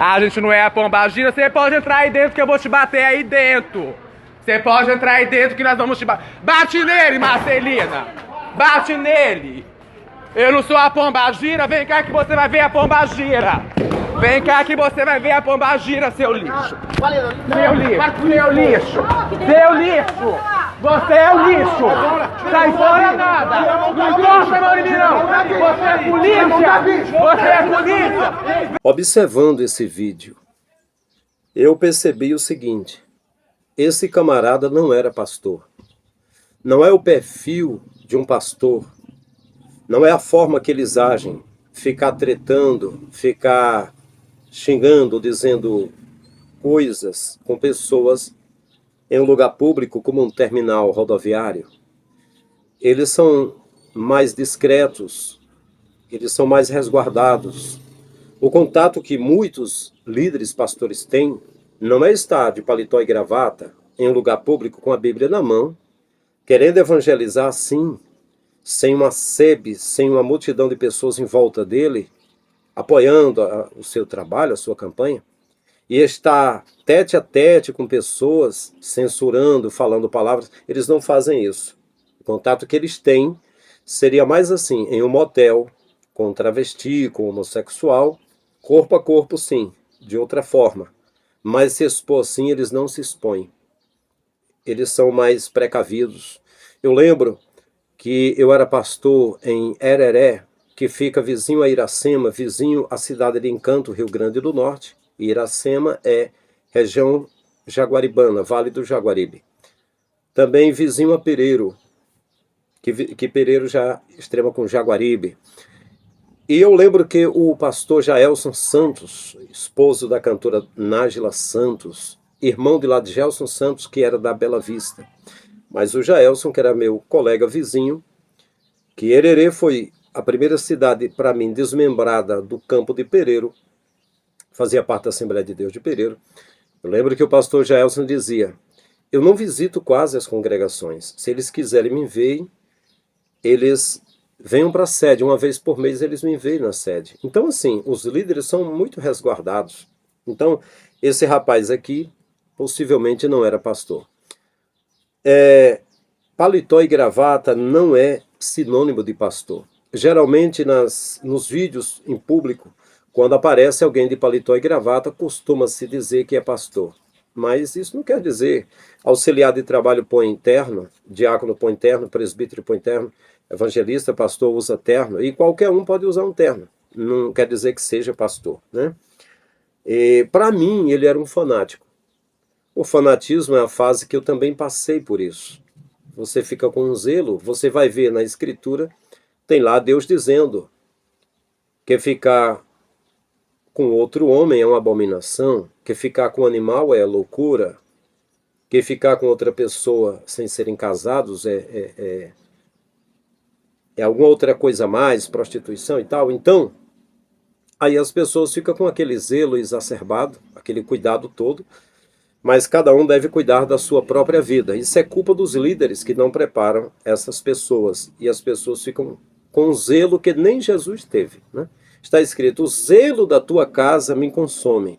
A gente não é a pombagira. Você pode entrar aí dentro que eu vou te bater aí dentro. Você pode entrar aí dentro que nós vamos te bater. Bate nele, Marcelina. Bate nele. Eu não sou a pombagira. Vem cá que você vai ver a pombagira. Vem cá que você vai ver a pombagira, seu lixo. Seu lixo. Seu lixo. Seu lixo. Você é o lixo! Sai fora nada! Não encosta a mão em mim não! Você é polícia! Você é polícia! Observando esse vídeo, eu percebi o seguinte: esse camarada não era pastor. Não é o perfil de um pastor. Não é a forma que eles agem. Ficar tretando, ficar xingando, dizendo coisas com pessoas em um lugar público como um terminal rodoviário. Eles são mais discretos, eles são mais resguardados. O contato que muitos líderes pastores têm não é estar de paletó e gravata em um lugar público com a Bíblia na mão, querendo evangelizar assim, sem uma sebe, sem uma multidão de pessoas em volta dele, apoiando o seu trabalho, a sua campanha, e estar tete a tete com pessoas, censurando, falando palavras. Eles não fazem isso. O contato que eles têm seria mais assim, em um motel, com um travesti, com um homossexual, corpo a corpo sim, de outra forma. Mas se expor assim, eles não se expõem. Eles são mais precavidos. Eu lembro que eu era pastor em Hereré, que fica vizinho a Iracema, vizinho à cidade de Encanto, Rio Grande do Norte. Iracema é região jaguaribana, Vale do Jaguaribe. Também vizinho a Pereiro, que Pereiro já extrema com Jaguaribe. E eu lembro que o pastor Jaelson Santos, esposo da cantora Nájila Santos, irmão de lá de Gelson Santos, que era da Bela Vista. Mas o Jaelson, que era meu colega vizinho, que Hererê foi a primeira cidade para mim desmembrada do campo de Pereiro, fazia parte da Assembleia de Deus de Pereiro. Eu lembro que o pastor Jaelson dizia: eu não visito quase as congregações. Se eles quiserem me ver, eles venham para a sede. Uma vez por mês eles me veem na sede. Então, assim, os líderes são muito resguardados. Então, esse rapaz aqui possivelmente não era pastor. Paletó e gravata não é sinônimo de pastor. Geralmente, nos vídeos em público, quando aparece alguém de paletó e gravata, costuma-se dizer que é pastor. Mas isso não quer dizer auxiliar de trabalho põe terno, diácono põe terno, presbítero põe terno, evangelista, pastor usa terno, e qualquer um pode usar um terno. Não quer dizer que seja pastor, né? Para mim, ele era um fanático. O fanatismo é a fase que eu também passei por isso. Você fica com um zelo, você vai ver na Escritura, tem lá Deus dizendo que ficar com outro homem é uma abominação, que ficar com um animal é loucura, que ficar com outra pessoa sem serem casados é alguma outra coisa a mais, prostituição e tal. Então, aí as pessoas ficam com aquele zelo exacerbado, aquele cuidado todo, mas cada um deve cuidar da sua própria vida. Isso é culpa dos líderes que não preparam essas pessoas, e as pessoas ficam com um zelo que nem Jesus teve, né? Está escrito: o zelo da tua casa me consome.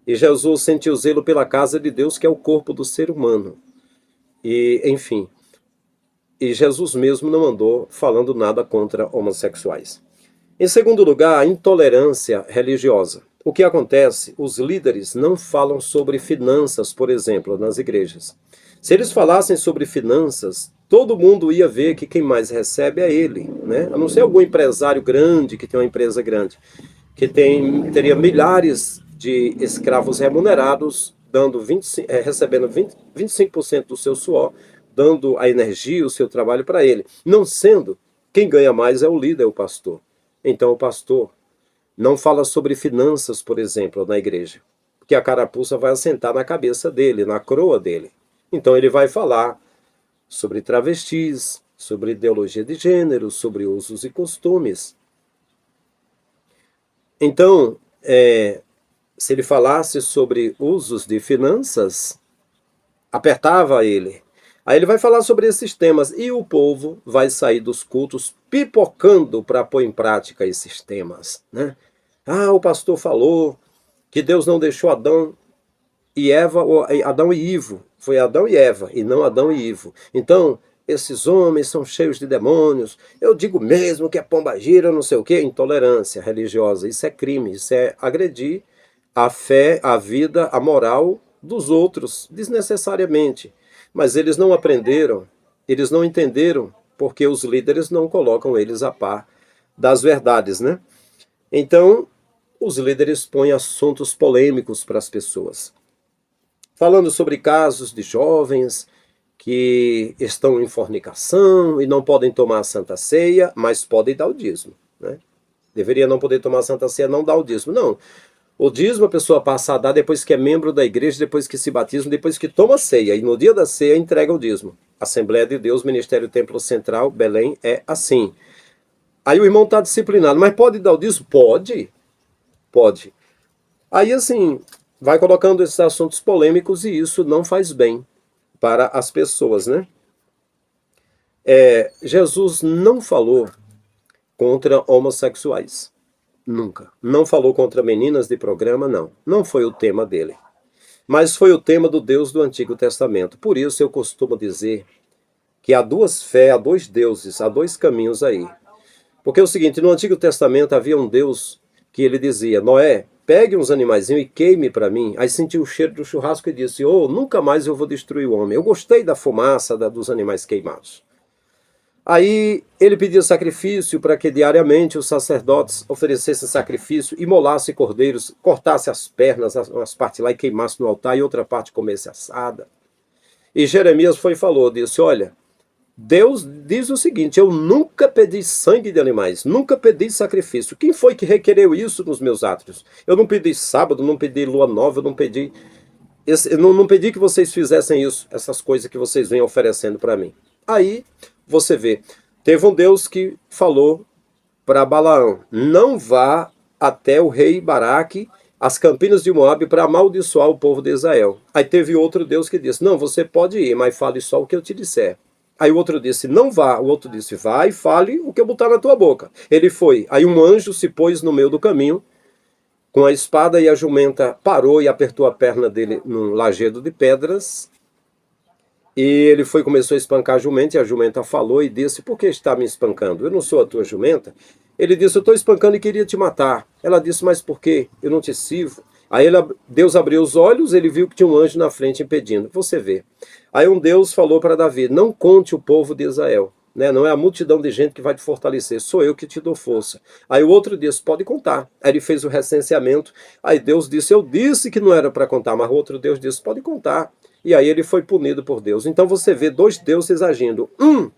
E Jesus sentiu zelo pela casa de Deus, que é o corpo do ser humano. E, enfim, e Jesus mesmo não andou falando nada contra homossexuais. Em segundo lugar, a intolerância religiosa. O que acontece? Os líderes não falam sobre finanças, por exemplo, nas igrejas. Se eles falassem sobre finanças, todo mundo ia ver que quem mais recebe é ele, né? A não ser algum empresário grande, que tem uma empresa grande, que teria milhares de escravos remunerados, recebendo 25% do seu suor, dando a energia, o seu trabalho para ele. Não sendo, quem ganha mais é o líder, é o pastor. Então o pastor não fala sobre finanças, por exemplo, na igreja, porque a carapuça vai assentar na cabeça dele, na coroa dele. Então ele vai falar sobre travestis, sobre ideologia de gênero, sobre usos e costumes. Então, se ele falasse sobre usos de finanças, apertava ele. Aí ele vai falar sobre esses temas e o povo vai sair dos cultos pipocando para pôr em prática esses temas, né? Ah, o pastor falou que Deus não deixou Adão e Eva, ou Adão e Ivo. Foi Adão e Eva, e não Adão e Ivo. Então, esses homens são cheios de demônios. Eu digo mesmo que é pombagira, não sei o quê. Intolerância religiosa. Isso é crime, isso é agredir a fé, a vida, a moral dos outros, desnecessariamente. Mas eles não aprenderam, eles não entenderam, porque os líderes não colocam eles a par das verdades, né? Então, os líderes põem assuntos polêmicos para as pessoas. Falando sobre casos de jovens que estão em fornicação e não podem tomar a Santa Ceia, mas podem dar o dízimo, né? Deveria não poder tomar a Santa Ceia, não dar o dízimo. Não. O dízimo a pessoa passa a dar depois que é membro da igreja, depois que se batiza, depois que toma a ceia. E no dia da ceia entrega o dízimo. Assembleia de Deus, Ministério Templo Central, Belém, é assim. Aí o irmão está disciplinado, mas pode dar o dízimo? Pode. Pode. Aí assim, vai colocando esses assuntos polêmicos e isso não faz bem para as pessoas, né? Jesus não falou contra homossexuais. Nunca. Não falou contra meninas de programa, não. Não foi o tema dele. Mas foi o tema do Deus do Antigo Testamento. Por isso eu costumo dizer que há duas fés, há dois deuses, há dois caminhos aí. Porque é o seguinte, no Antigo Testamento havia um Deus que ele dizia, Noé, pegue uns animaizinhos e queime para mim. Aí sentiu o cheiro do churrasco e disse, nunca mais eu vou destruir o homem. Eu gostei da fumaça dos animais queimados. Aí ele pediu sacrifício para que diariamente os sacerdotes oferecessem sacrifício, imolassem cordeiros, cortassem as pernas, as partes lá e queimassem no altar e outra parte comesse assada. E Jeremias foi e falou, disse, olha, Deus diz o seguinte, eu nunca pedi sangue de animais, nunca pedi sacrifício. Quem foi que requereu isso nos meus átrios? Eu não pedi sábado, não pedi lua nova, eu não pedi que vocês fizessem isso, essas coisas que vocês vêm oferecendo para mim. Aí você vê, teve um Deus que falou para Balaão, não vá até o rei Baraque, as campinas de Moabe, para amaldiçoar o povo de Israel. Aí teve outro Deus que disse, não, você pode ir, mas fale só o que eu te disser. Aí o outro disse, não vá. O outro disse, vai e fale o que eu botar na tua boca. Ele foi. Aí um anjo se pôs no meio do caminho, com a espada, e a jumenta parou e apertou a perna dele num lajedo de pedras. E ele começou a espancar a jumenta, e a jumenta falou e disse, por que está me espancando? Eu não sou a tua jumenta? Ele disse, eu estou espancando e queria te matar. Ela disse, mas por quê? Eu não te sirvo. Aí Deus abriu os olhos, ele viu que tinha um anjo na frente impedindo. Você vê. Aí um Deus falou para Davi, não conte o povo de Israel. Né? Não é a multidão de gente que vai te fortalecer, sou eu que te dou força. Aí o outro disse, pode contar. Aí ele fez o recenseamento. Aí Deus disse, eu disse que não era para contar, mas o outro Deus disse, pode contar. E aí ele foi punido por Deus. Então você vê dois deuses agindo. Um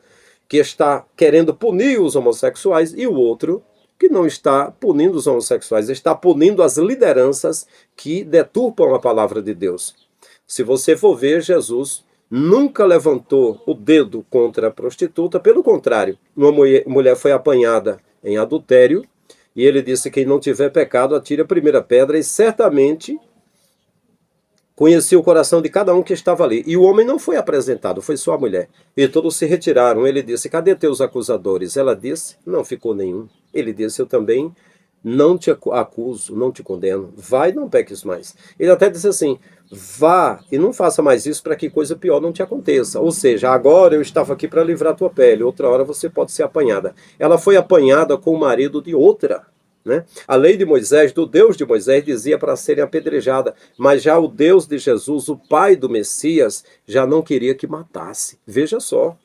que está querendo punir os homossexuais e o outro que não está punindo os homossexuais, está punindo as lideranças que deturpam a palavra de Deus. Se você for ver, Jesus nunca levantou o dedo contra a prostituta, pelo contrário, uma mulher foi apanhada em adultério e ele disse, quem não tiver pecado, atire a primeira pedra, e certamente conhecia o coração de cada um que estava ali. E o homem não foi apresentado, foi só a mulher. E todos se retiraram. Ele disse, cadê teus acusadores? Ela disse, não ficou nenhum. Ele disse, eu também não te acuso, não te condeno. Vai, não peques mais. Ele até disse assim, vá e não faça mais isso para que coisa pior não te aconteça. Ou seja, agora eu estava aqui para livrar tua pele, outra hora você pode ser apanhada. Ela foi apanhada com o marido de outra. Né? A lei de Moisés, do Deus de Moisés, dizia para serem apedrejadas, mas já o Deus de Jesus, o pai do Messias, já não queria que matasse. Veja só,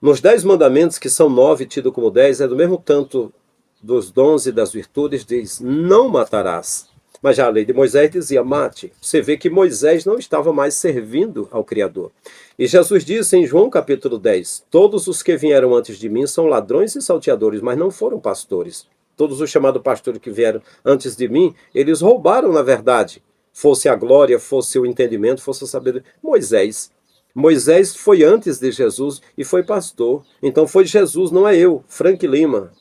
nos 10 mandamentos, que são 9 tido como 10, é do mesmo tanto dos dons e das virtudes, diz, não matarás. Mas já a lei de Moisés dizia, mate. Você vê que Moisés não estava mais servindo ao Criador. E Jesus disse em João capítulo 10, todos os que vieram antes de mim são ladrões e salteadores, mas não foram pastores. Todos os chamados pastores que vieram antes de mim, eles roubaram, na verdade. Fosse a glória, fosse o entendimento, fosse a sabedoria. Moisés foi antes de Jesus e foi pastor. Então foi Jesus, não é eu, Frank Lima.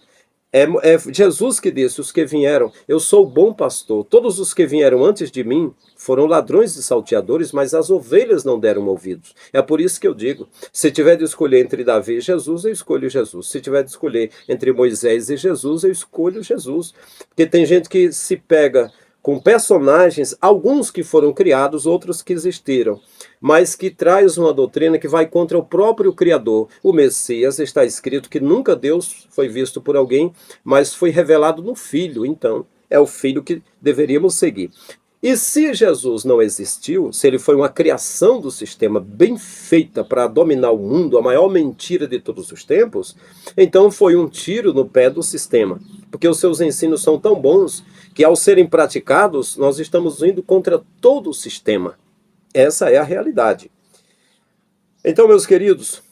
É Jesus que disse, os que vieram, eu sou o bom pastor. Todos os que vieram antes de mim foram ladrões e salteadores, mas as ovelhas não deram ouvidos. É por isso que eu digo, se tiver de escolher entre Davi e Jesus, eu escolho Jesus. Se tiver de escolher entre Moisés e Jesus, eu escolho Jesus. Porque tem gente que se pega com personagens, alguns que foram criados, outros que existiram, mas que traz uma doutrina que vai contra o próprio Criador. O Messias, está escrito que nunca Deus foi visto por alguém, mas foi revelado no Filho. Então, é o Filho que deveríamos seguir. E se Jesus não existiu, se ele foi uma criação do sistema bem feita para dominar o mundo, a maior mentira de todos os tempos, então foi um tiro no pé do sistema. Porque os seus ensinos são tão bons que, ao serem praticados, nós estamos indo contra todo o sistema. Essa é a realidade. Então, meus queridos,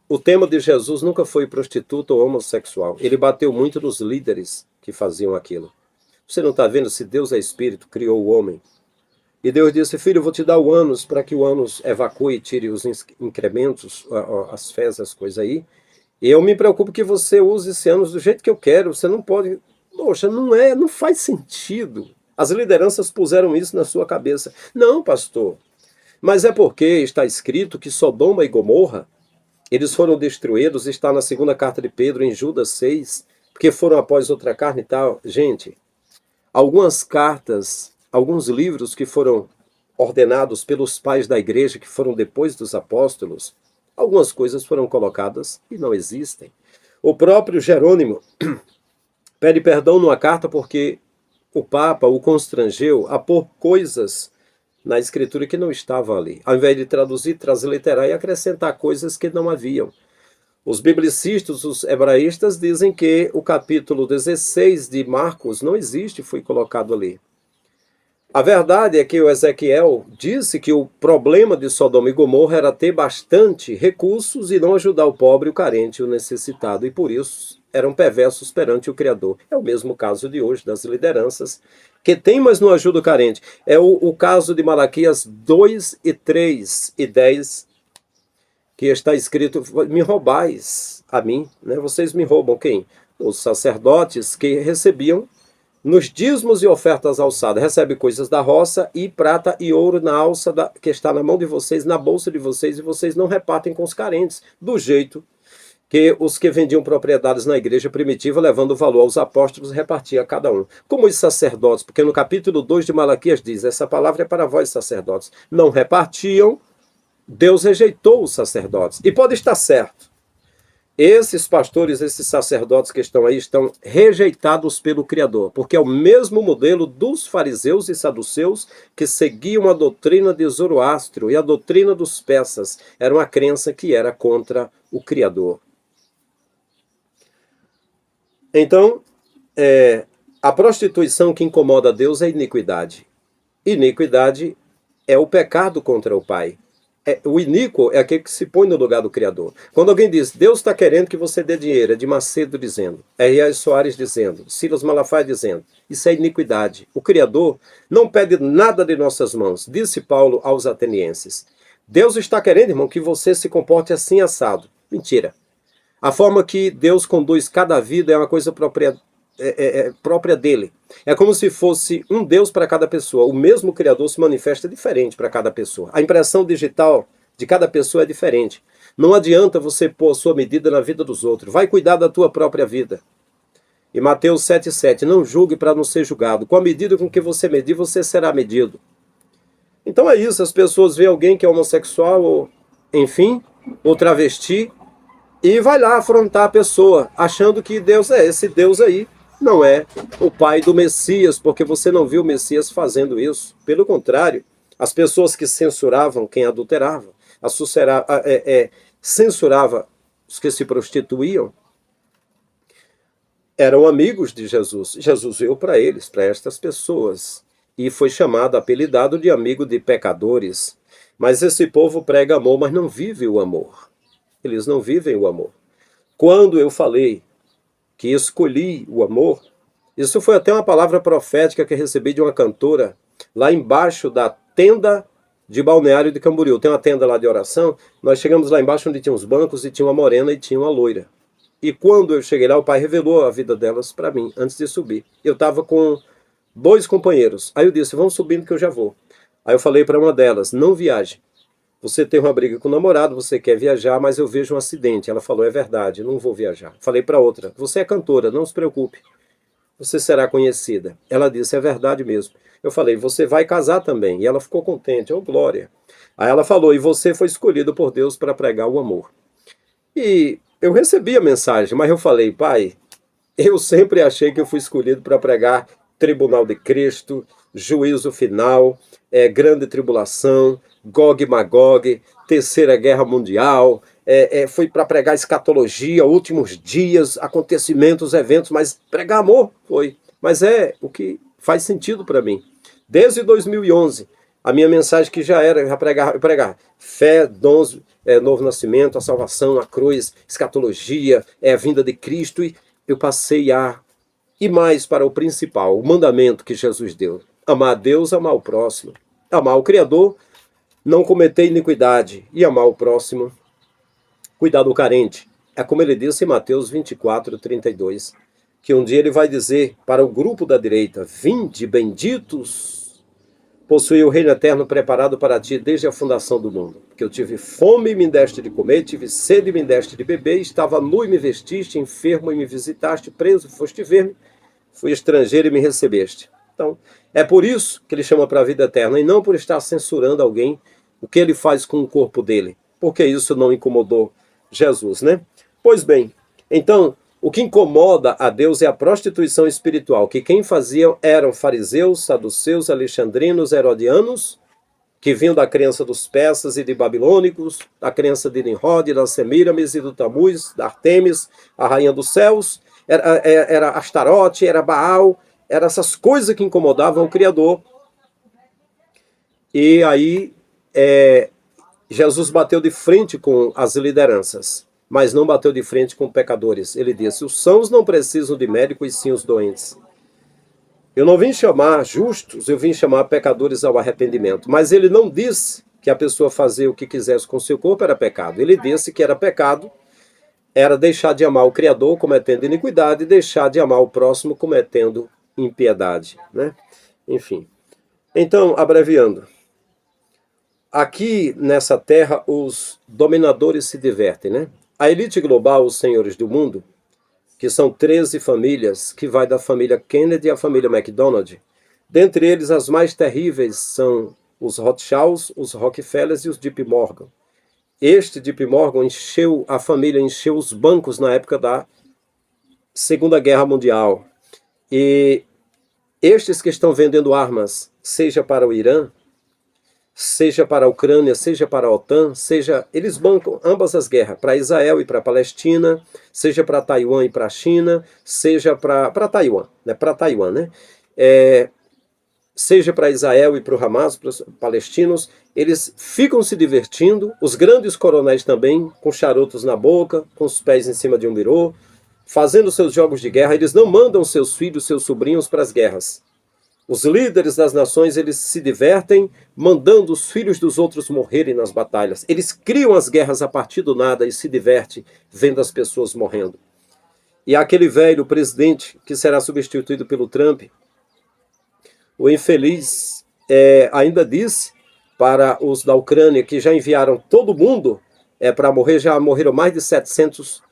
o tema de Jesus nunca foi prostituta ou homossexual. Ele bateu muito nos líderes que faziam aquilo. Você não está vendo? Se Deus é Espírito, criou o homem. E Deus disse, filho, eu vou te dar o ânus para que o ânus evacue e tire os incrementos, as fezes, as coisas aí. E eu me preocupo que você use esse ânus do jeito que eu quero. Você não pode... Poxa, não faz sentido. As lideranças puseram isso na sua cabeça. Não, pastor. Mas é porque está escrito que Sodoma e Gomorra, eles foram destruídos, está na segunda carta de Pedro, em Judas 6, porque foram após outra carne e tal. Gente... Algumas cartas, alguns livros que foram ordenados pelos pais da igreja, que foram depois dos apóstolos, algumas coisas foram colocadas e não existem. O próprio Jerônimo pede perdão numa carta porque o Papa o constrangeu a pôr coisas na escritura que não estavam ali. Ao invés de traduzir, transliterar e acrescentar coisas que não haviam. Os biblicistas, os hebraístas, dizem que o capítulo 16 de Marcos não existe, foi colocado ali. A verdade é que o Ezequiel disse que o problema de Sodoma e Gomorra era ter bastante recursos e não ajudar o pobre, o carente e o necessitado, e por isso eram perversos perante o Criador. É o mesmo caso de hoje, das lideranças, que tem, mas não ajuda o carente. É o caso de Malaquias 2 e 3 e 10, que está escrito, me roubais a mim, né? Vocês me roubam quem? Os sacerdotes que recebiam nos dízimos e ofertas alçadas, recebem coisas da roça e prata e ouro na alça que está na mão de vocês, na bolsa de vocês, e vocês não repartem com os carentes, do jeito que os que vendiam propriedades na igreja primitiva, levando valor aos apóstolos, repartia a cada um. Como os sacerdotes, porque no capítulo 2 de Malaquias diz, essa palavra é para vós sacerdotes, não repartiam, Deus rejeitou os sacerdotes. E pode estar certo. Esses pastores, esses sacerdotes que estão aí, estão rejeitados pelo Criador, porque é o mesmo modelo dos fariseus e saduceus que seguiam a doutrina de Zoroastro e a doutrina dos persas. Era uma crença que era contra o Criador. Então, a prostituição que incomoda a Deus é iniquidade. Iniquidade é o pecado contra o Pai. O iníquo é aquele que se põe no lugar do Criador. Quando alguém diz, Deus está querendo que você dê dinheiro, é de Macedo dizendo, R.A. Soares dizendo, Silas Malafaia dizendo, isso é iniquidade. O Criador não pede nada de nossas mãos, disse Paulo aos atenienses. Deus está querendo, irmão, que você se comporte assim assado. Mentira. A forma que Deus conduz cada vida é uma coisa própria dele. É como se fosse um Deus para cada pessoa. O mesmo Criador se manifesta diferente para cada pessoa. A impressão digital de cada pessoa é diferente. Não adianta você pôr a sua medida na vida dos outros. Vai cuidar da tua própria vida. E Mateus 7,7, não julgue para não ser julgado. Com a medida com que você medir, você será medido. Então é isso, as pessoas veem alguém que é homossexual, ou enfim, ou travesti, e vai lá afrontar a pessoa, achando que Deus é esse Deus aí. Não é o pai do Messias, porque você não viu o Messias fazendo isso. Pelo contrário, as pessoas que censuravam quem adulterava, censurava os que se prostituíam, eram amigos de Jesus. Jesus veio para eles, para estas pessoas, e foi chamado, apelidado de amigo de pecadores. Mas esse povo prega amor, mas não vive o amor. Eles não vivem o amor. Quando eu falei que escolhi o amor, isso foi até uma palavra profética que recebi de uma cantora, lá embaixo da tenda de Balneário de Camboriú. Tem uma tenda lá de oração, nós chegamos lá embaixo onde tinha uns bancos e tinha uma morena e tinha uma loira. E quando eu cheguei lá, o pai revelou a vida delas para mim, antes de subir. Eu estava com 2 companheiros, aí eu disse, vamos subindo que eu já vou. Aí eu falei para uma delas, não viaje. Você tem uma briga com o namorado, você quer viajar, mas eu vejo um acidente. Ela falou, é verdade, não vou viajar. Falei para outra, você é cantora, não se preocupe. você será conhecida. Ela disse, é verdade mesmo. Eu falei, você vai casar também. E ela ficou contente, oh glória. Aí ela falou, e você foi escolhido por Deus para pregar o amor. E eu recebi a mensagem, mas eu falei, pai, eu sempre achei que eu fui escolhido para pregar tribunal de Cristo, juízo final, grande tribulação, Gog e Magog, terceira guerra mundial, foi para pregar escatologia, últimos dias, acontecimentos, eventos, mas pregar amor foi. Mas é o que faz sentido para mim. Desde 2011, a minha mensagem que já era pregar fé, dons, novo nascimento, a salvação, a cruz, escatologia, a vinda de Cristo, e eu passei a ir mais para o principal, o mandamento que Jesus deu. Amar a Deus, amar o próximo. Amar o Criador, não cometer iniquidade. E amar o próximo, cuidar do carente. É como ele disse em Mateus 24, 32, que um dia ele vai dizer para o grupo da direita, vinde benditos, possui o reino eterno preparado para ti desde a fundação do mundo. Porque eu tive fome e me deste de comer, tive sede e me deste de beber, estava nu e me vestiste, enfermo e me visitaste, preso e foste ver-me, fui estrangeiro e me recebeste. Então, é por isso que ele chama para a vida eterna, e não por estar censurando alguém o que ele faz com o corpo dele, porque isso não incomodou Jesus, né? Pois bem, então, o que incomoda a Deus é a prostituição espiritual, que quem fazia eram fariseus, saduceus, alexandrinos, herodianos, que vinham da crença dos persas e de babilônicos, da crença de Nimrod, da Semíramis e do Tamuz, da Artemis, a rainha dos céus, era Astarote, era Baal, eram essas coisas que incomodavam o Criador. E aí Jesus bateu de frente com as lideranças, mas não bateu de frente com pecadores. Ele disse, os sãos não precisam de médico e sim os doentes. Eu não vim chamar justos, eu vim chamar pecadores ao arrependimento. Mas ele não disse que a pessoa fazer o que quisesse com seu corpo era pecado. Ele disse que era pecado, era deixar de amar o Criador cometendo iniquidade e deixar de amar o próximo cometendo impiedade, né? Enfim. Então, abreviando. Aqui nessa terra os dominadores se divertem, né? A elite global, os senhores do mundo, que são 13 famílias, que vai da família Kennedy à família McDonald. Dentre eles, as mais terríveis são os Rothschilds, os Rockefellers e os JP Morgan. Este JP Morgan encheu os bancos na época da Segunda Guerra Mundial. E estes que estão vendendo armas, seja para o Irã, seja para a Ucrânia, seja para a OTAN, eles bancam ambas as guerras, para Israel e para a Palestina, seja para Taiwan e para a China, seja para Taiwan, né? Seja para Israel e para o Hamas, para os palestinos, eles ficam se divertindo, os grandes coronéis também, com charutos na boca, com os pés em cima de um birô, fazendo seus jogos de guerra. Eles não mandam seus filhos, seus sobrinhos para as guerras. Os líderes das nações, eles se divertem mandando os filhos dos outros morrerem nas batalhas. Eles criam as guerras a partir do nada e se divertem vendo as pessoas morrendo. E aquele velho presidente que será substituído pelo Trump, o infeliz ainda disse para os da Ucrânia que já enviaram todo mundo para morrer, já morreram mais de 700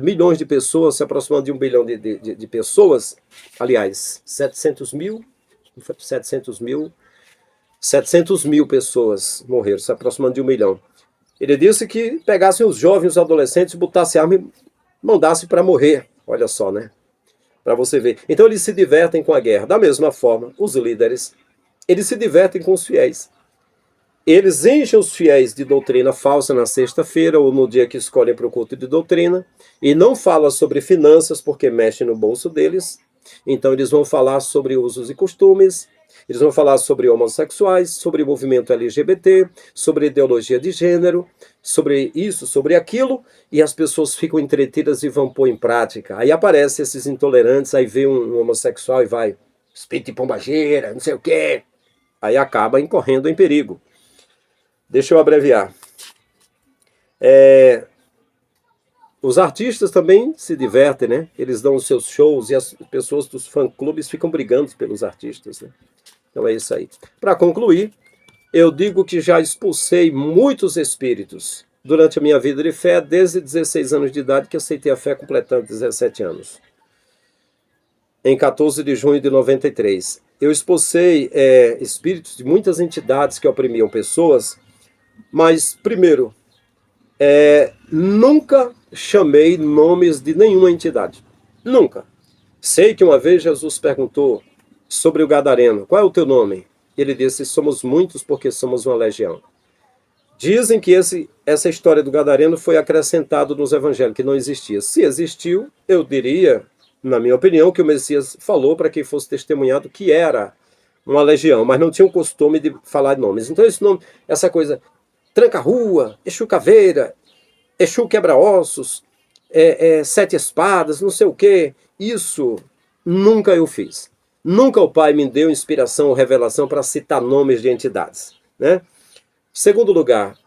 milhões de pessoas, se aproximando de 1 bilhão de pessoas. Aliás, 700 mil pessoas morreram, se aproximando de 1 milhão. Ele disse que pegassem os jovens, os adolescentes, botassem arma e mandassem para morrer. Olha só, né? Para você ver. Então eles se divertem com a guerra. Da mesma forma, os líderes, eles se divertem com os fiéis. Eles enchem os fiéis de doutrina falsa na sexta-feira ou no dia que escolhem para o culto de doutrina e não falam sobre finanças porque mexem no bolso deles. Então eles vão falar sobre usos e costumes, eles vão falar sobre homossexuais, sobre movimento LGBT, sobre ideologia de gênero, sobre isso, sobre aquilo, e as pessoas ficam entretidas e vão pôr em prática. Aí aparecem esses intolerantes, aí vê um homossexual e vai, espírito de pombageira, não sei o quê. Aí acaba incorrendo em perigo. Deixa eu abreviar. Os artistas também se divertem, né? Eles dão os seus shows e as pessoas dos fã-clubes ficam brigando pelos artistas, né? Então é isso aí. Para concluir, eu digo que já expulsei muitos espíritos durante a minha vida de fé, desde 16 anos de idade, que aceitei a fé completando 17 anos. em 14 de junho de 93. Eu expulsei espíritos de muitas entidades que oprimiam pessoas, mas, primeiro, nunca chamei nomes de nenhuma entidade. Nunca. Sei que uma vez Jesus perguntou sobre o gadareno, qual é o teu nome? Ele disse, somos muitos porque somos uma legião. Dizem que essa história do gadareno foi acrescentado nos evangelhos, que não existia. Se existiu, eu diria, na minha opinião, que o Messias falou para que fosse testemunhado que era uma legião, mas não tinha o costume de falar de nomes. Então esse nome, essa coisa, tranca-rua, Exu caveira, Exu quebra-ossos, sete espadas, não sei o quê, isso nunca eu fiz. Nunca o Pai me deu inspiração ou revelação para citar nomes de entidades, né? Segundo lugar,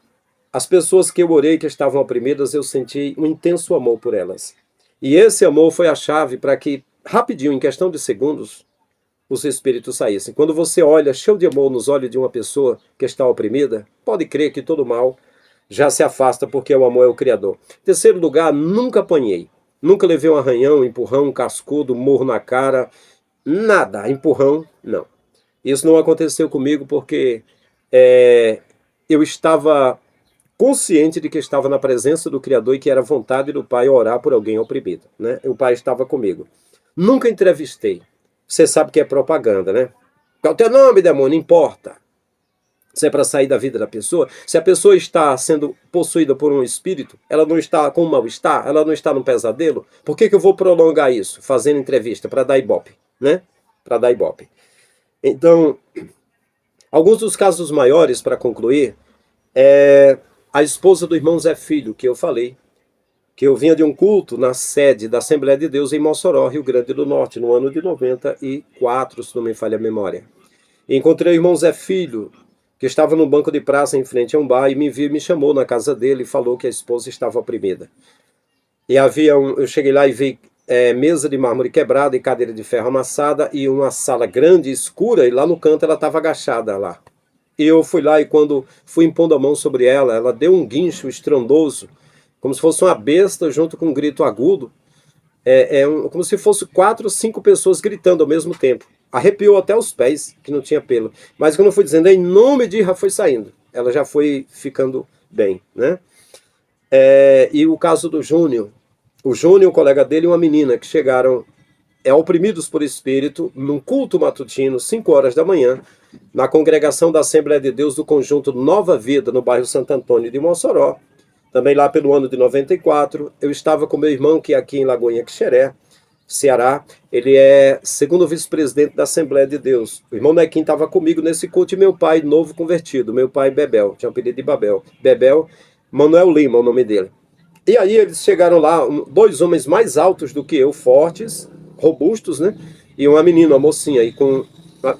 as pessoas que eu orei que estavam oprimidas, eu senti um intenso amor por elas. E esse amor foi a chave para que, rapidinho, em questão de segundos, os espíritos saíssem. Quando você olha cheio de amor nos olhos de uma pessoa que está oprimida, pode crer que todo mal já se afasta, porque o amor é o Criador. Terceiro lugar, nunca apanhei. Nunca levei um arranhão, um empurrão, um cascudo, um morro na cara. Nada. Empurrão, não. Isso não aconteceu comigo porque eu estava consciente de que estava na presença do Criador e que era vontade do Pai orar por alguém oprimido, né? O Pai estava comigo. Nunca entrevistei. Você sabe que é propaganda, né? Qual é o teu nome, demônio? Não importa. Se é para sair da vida da pessoa. Se a pessoa está sendo possuída por um espírito, ela não está com um mal-estar, ela não está num pesadelo, por que eu vou prolongar isso? Fazendo entrevista para dar ibope, né? Para dar ibope. Então, alguns dos casos maiores, para concluir, a esposa do irmão Zé Filho, que eu falei, que eu vinha de um culto na sede da Assembleia de Deus em Mossoró, Rio Grande do Norte, no ano de 94, se não me falha a memória. E encontrei o irmão Zé Filho, que estava num banco de praça em frente a um bar, e me viu, me chamou na casa dele e falou que a esposa estava oprimida. E eu cheguei lá e vi mesa de mármore quebrada e cadeira de ferro amassada e uma sala grande e escura, e lá no canto ela estava agachada lá. E eu fui lá e quando fui impondo a mão sobre ela, ela deu um guincho estrondoso, como se fosse uma besta junto com um grito agudo, como se fosse 4 ou 5 pessoas gritando ao mesmo tempo. Arrepiou até os pés, que não tinha pelo. Mas quando eu fui dizendo, em nome de já foi saindo. Ela já foi ficando bem, né? E o caso do Júnior. O Júnior, o colega dele e uma menina que chegaram oprimidos por espírito, num culto matutino, 5 horas da manhã, na congregação da Assembleia de Deus do Conjunto Nova Vida, no bairro Santo Antônio de Mossoró. Também lá pelo ano de 94, eu estava com meu irmão, que é aqui em Lagoinha Quixeré, Ceará. Ele é segundo vice-presidente da Assembleia de Deus. O irmão Nequim estava comigo nesse culto e meu pai novo convertido, meu pai Bebel, tinha um apelido de Babel. Bebel, Manuel Lima, o nome dele. E aí eles chegaram lá, 2 homens mais altos do que eu, fortes, robustos, né? E uma menina, uma mocinha, aí com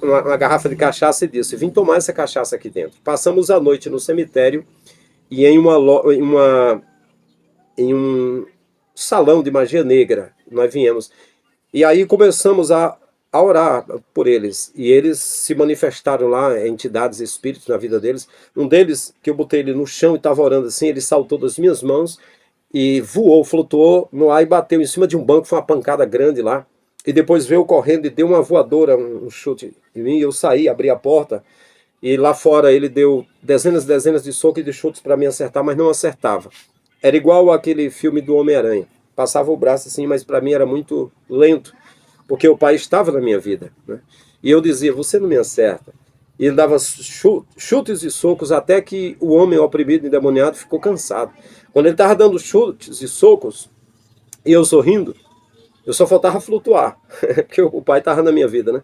uma garrafa de cachaça e disse, vim tomar essa cachaça aqui dentro. Passamos a noite no cemitério e em um salão de magia negra, nós viemos. E aí começamos a orar por eles. E eles se manifestaram lá, entidades, espíritos na vida deles. Um deles, que eu botei ele no chão e estava orando assim, ele saltou das minhas mãos e voou, flutuou no ar e bateu em cima de um banco, foi uma pancada grande lá. E depois veio correndo e deu uma voadora, um chute em mim. Eu saí, abri a porta e lá fora ele deu dezenas de socos e de chutes para me acertar, mas não acertava. Era igual aquele filme do Homem-Aranha. Passava o braço assim, mas para mim era muito lento, porque o Pai estava na minha vida, né? E eu dizia, você não me acerta. E ele dava chutes e socos até que o homem oprimido e endemoniado ficou cansado. Quando ele estava dando chutes e socos, e eu sorrindo, eu só faltava flutuar, porque o Pai estava na minha vida, né?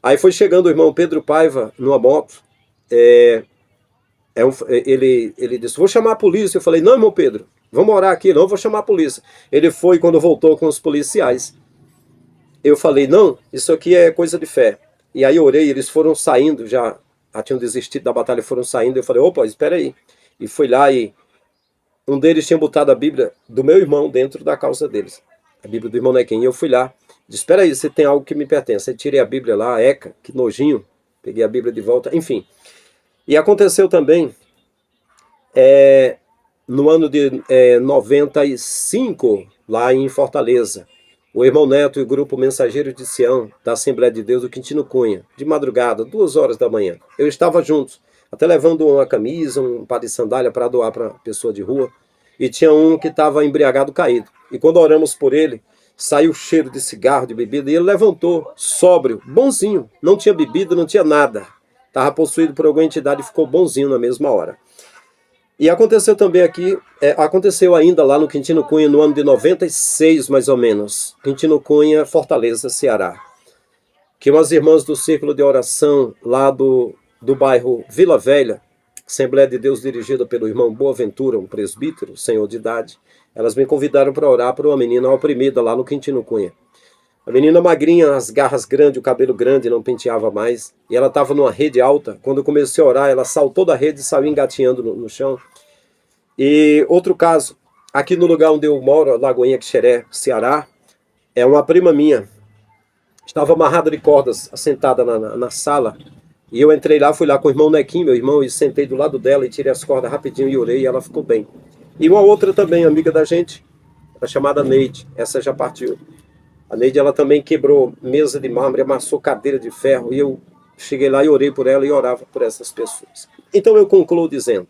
Aí foi chegando o irmão Pedro Paiva numa moto, ele disse, vou chamar a polícia. Eu falei, não, irmão Pedro, vamos orar aqui, não vou chamar a polícia. Ele foi quando voltou com os policiais. Eu falei, não, isso aqui é coisa de fé. E aí eu orei, eles foram saindo, já tinham desistido da batalha, foram saindo. Eu falei, opa, espera aí. E fui lá e um deles tinha botado a Bíblia do meu irmão dentro da calça deles. A Bíblia do irmão Nequim. E eu fui lá, disse, espera aí, você tem algo que me pertence. Aí tirei a Bíblia lá, eca, que nojinho. Peguei a Bíblia de volta, enfim. E aconteceu também, no ano de 95, lá em Fortaleza, o irmão Neto e o grupo Mensageiros de Sião, da Assembleia de Deus do Quintino Cunha, de madrugada, 2 horas da manhã. Eu estava junto, até levando uma camisa, um par de sandália para doar para pessoa de rua, e tinha um que estava embriagado caído. E quando oramos por ele, saiu o cheiro de cigarro, de bebida, e ele levantou, sóbrio, bonzinho, não tinha bebido, não tinha nada. Estava possuído por alguma entidade e ficou bonzinho na mesma hora. E aconteceu também aqui, aconteceu ainda lá no Quintino Cunha, no ano de 96, mais ou menos. Quintino Cunha, Fortaleza, Ceará. Que umas irmãs do Círculo de Oração, lá do bairro Vila Velha, Assembleia de Deus dirigida pelo irmão Boaventura, um presbítero, senhor de idade, elas me convidaram para orar por uma menina oprimida lá no Quintino Cunha. A menina magrinha, as garras grandes, o cabelo grande, não penteava mais. E ela estava numa rede alta. Quando eu comecei a orar, ela saltou da rede e saiu engatinhando no chão. E outro caso, aqui no lugar onde eu moro, Lagoinha Quixeré, Ceará, é uma prima minha. Estava amarrada de cordas, assentada na sala. E eu entrei lá, fui lá com o irmão Nequim, meu irmão, e sentei do lado dela e tirei as cordas rapidinho e orei e ela ficou bem. E uma outra também, amiga da gente, a chamada Neide, essa já partiu. A Neide, ela também quebrou mesa de mármore, amassou cadeira de ferro, e eu cheguei lá e orei por ela e orava por essas pessoas. Então eu concluo dizendo,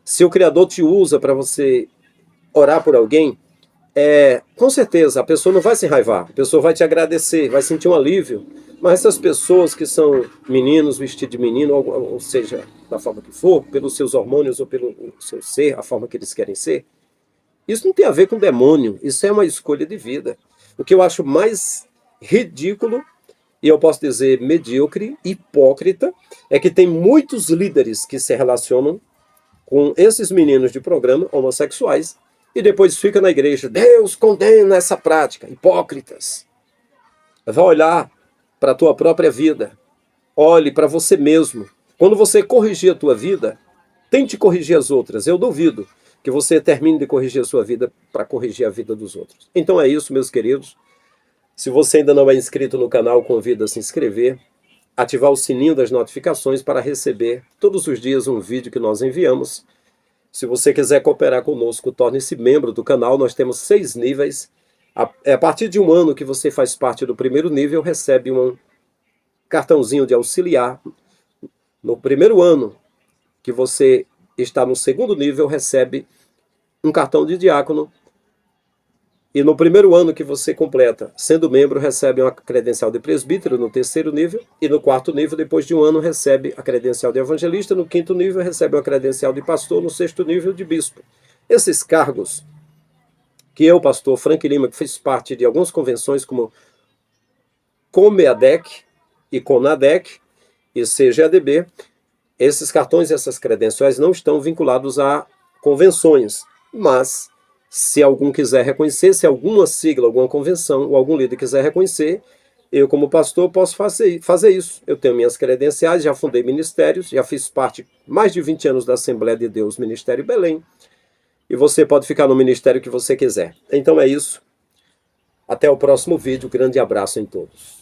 se o Criador te usa para você orar por alguém, com certeza a pessoa não vai se enraivar, a pessoa vai te agradecer, vai sentir um alívio, mas essas pessoas que são meninos vestidos de menino, ou seja, da forma que for, pelos seus hormônios ou pelo seu ser, a forma que eles querem ser, isso não tem a ver com demônio, isso é uma escolha de vida. O que eu acho mais ridículo, e eu posso dizer medíocre, hipócrita, é que tem muitos líderes que se relacionam com esses meninos de programa homossexuais e depois fica na igreja, Deus condena essa prática, hipócritas. Vai olhar para a tua própria vida, olhe para você mesmo. Quando você corrigir a tua vida, tente corrigir as outras. Eu duvido que você termine de corrigir a sua vida para corrigir a vida dos outros. Então é isso, meus queridos. Se você ainda não é inscrito no canal, convido a se inscrever, ativar o sininho das notificações para receber todos os dias um vídeo que nós enviamos. Se você quiser cooperar conosco, torne-se membro do canal. Nós temos 6 níveis. A partir de 1 ano que você faz parte do primeiro nível, recebe um cartãozinho de auxiliar. No primeiro ano que você está no segundo nível, recebe um cartão de diácono. E no primeiro ano que você completa, sendo membro, recebe uma credencial de presbítero no terceiro nível. E no quarto nível, depois de 1 ano, recebe a credencial de evangelista. No quinto nível, recebe uma credencial de pastor. No sexto nível, de bispo. Esses cargos que eu, pastor Frank Lima, que fiz parte de algumas convenções como COMEADEC e CONADEC e CGADB, esses cartões e essas credenciais não estão vinculados a convenções, mas se algum quiser reconhecer, se alguma sigla, alguma convenção ou algum líder quiser reconhecer, eu como pastor posso fazer isso. Eu tenho minhas credenciais, já fundei ministérios, já fiz parte mais de 20 anos da Assembleia de Deus, Ministério Belém, e você pode ficar no ministério que você quiser. Então é isso. Até o próximo vídeo. Grande abraço em todos.